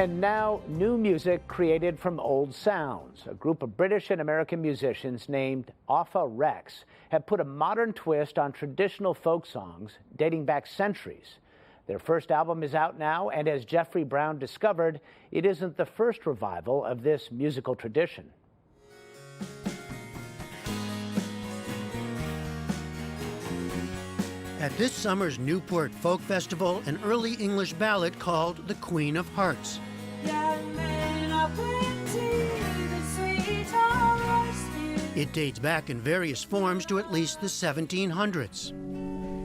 And now, new music created from old sounds. A group of British and American musicians named Offa Rex have put a modern twist on traditional folk songs dating back centuries. Their first album is out now, and as Jeffrey Brown discovered, it isn't the first revival of this musical tradition. At this summer's Newport Folk Festival, an early English ballad called The Queen of Hearts. It dates back in various forms to at least the 1700s.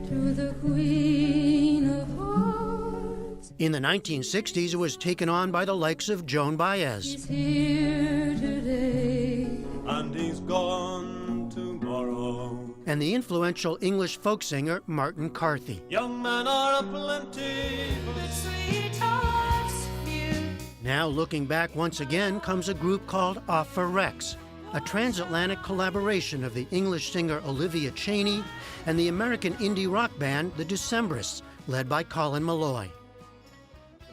To the Queen of Hearts. In the 1960s, it was taken on by the likes of Joan Baez. He's here today. And he's gone tomorrow. And the influential English folk singer Martin Carthy. Young men are aplenty, but Sweethearts, you. Now, looking back once again, comes a group called Offa Rex, a transatlantic collaboration of the English singer Olivia Chaney and the American indie rock band The Decemberists, led by Colin Meloy.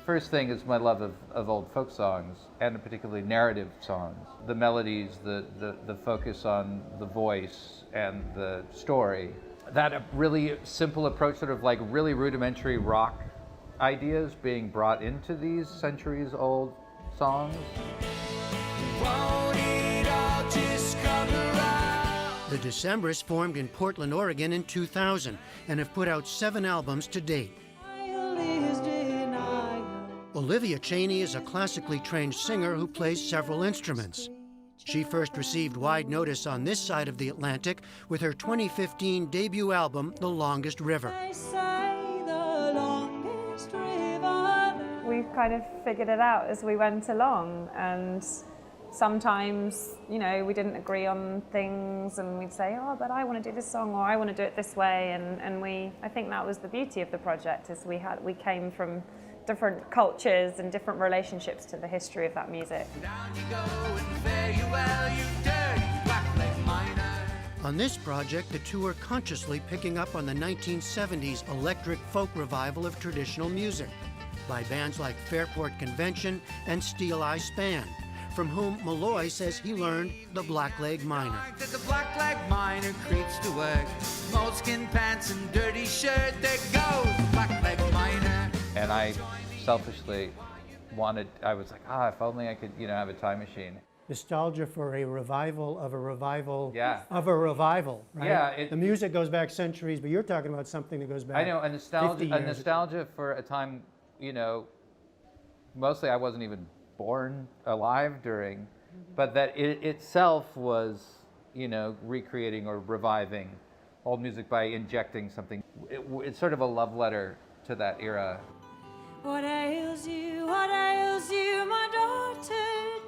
First thing is my love of old folk songs, and particularly narrative songs. The melodies, the focus on the voice and the story. That really simple approach, sort of like really rudimentary rock ideas being brought into these centuries-old songs. The Decemberists formed in Portland, Oregon in 2000 and have put out 7 albums to date. Olivia Chaney is a classically trained singer who plays several instruments. She first received wide notice on this side of the Atlantic with her 2015 debut album, The Longest River. We've kind of figured it out as we went along, and sometimes, you know, we didn't agree on things and we'd say, oh, but I want to do this song, or I want to do it this way, and I think that was the beauty of the project, is we came from different cultures and different relationships to the history of that music. On this project, the two are consciously picking up on the 1970s electric folk revival of traditional music by bands like Fairport Convention and Steel Eye Span, from whom Meloy says he learned the Blackleg Minor. The Blackleg Minor creeps to work, moleskin pants and dirty shirt, there goes the Blackleg Minor. And I selfishly I was like, if only I could, have a time machine. Nostalgia for a revival of a revival of a revival, right? Yeah. The music goes back centuries, but you're talking about something that goes back. I know, a 50 years. nostalgia for a time, mostly I wasn't even born alive during, but that it itself was, recreating or reviving old music by injecting something. It's sort of a love letter to that era. What ails you, my daughter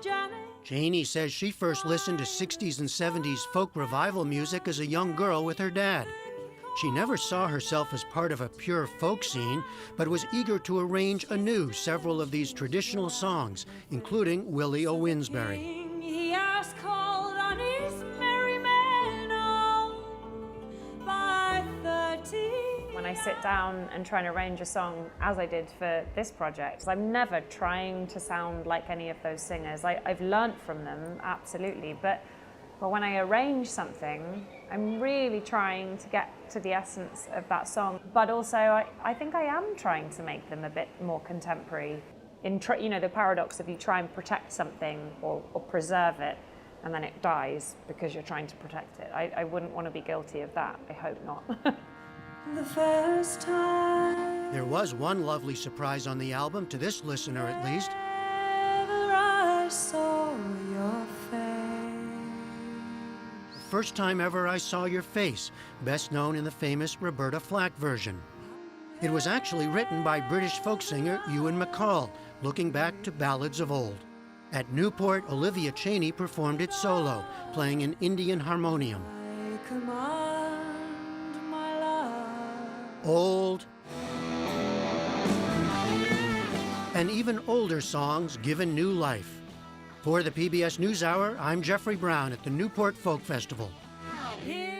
Janet? Chaney says she first listened to 60s and 70s folk revival music as a young girl with her dad. She never saw herself as part of a pure folk scene, but was eager to arrange anew several of these traditional songs, including Willie O'Winsbury. He has called on his merry men all by 30. When I sit down and try and arrange a song, as I did for this project, I'm never trying to sound like any of those singers. I've learnt from them, absolutely, but when I arrange something, I'm really trying to get to the essence of that song. But also, I think I am trying to make them a bit more contemporary. The paradox of you try and protect something or preserve it, and then it dies because you're trying to protect it. I wouldn't want to be guilty of that. I hope not. The first time There was one lovely surprise on the album, to this listener at least. ever I saw your face. First Time Ever I Saw Your Face, best known in the famous Roberta Flack version. It was actually written by British folk singer Ewan MacColl, looking back to ballads of old. At Newport, Olivia Chaney performed it solo, playing an Indian harmonium. I command my love. Old and even older songs given new life. For the PBS NewsHour, I'm Jeffrey Brown at the Newport Folk Festival. Here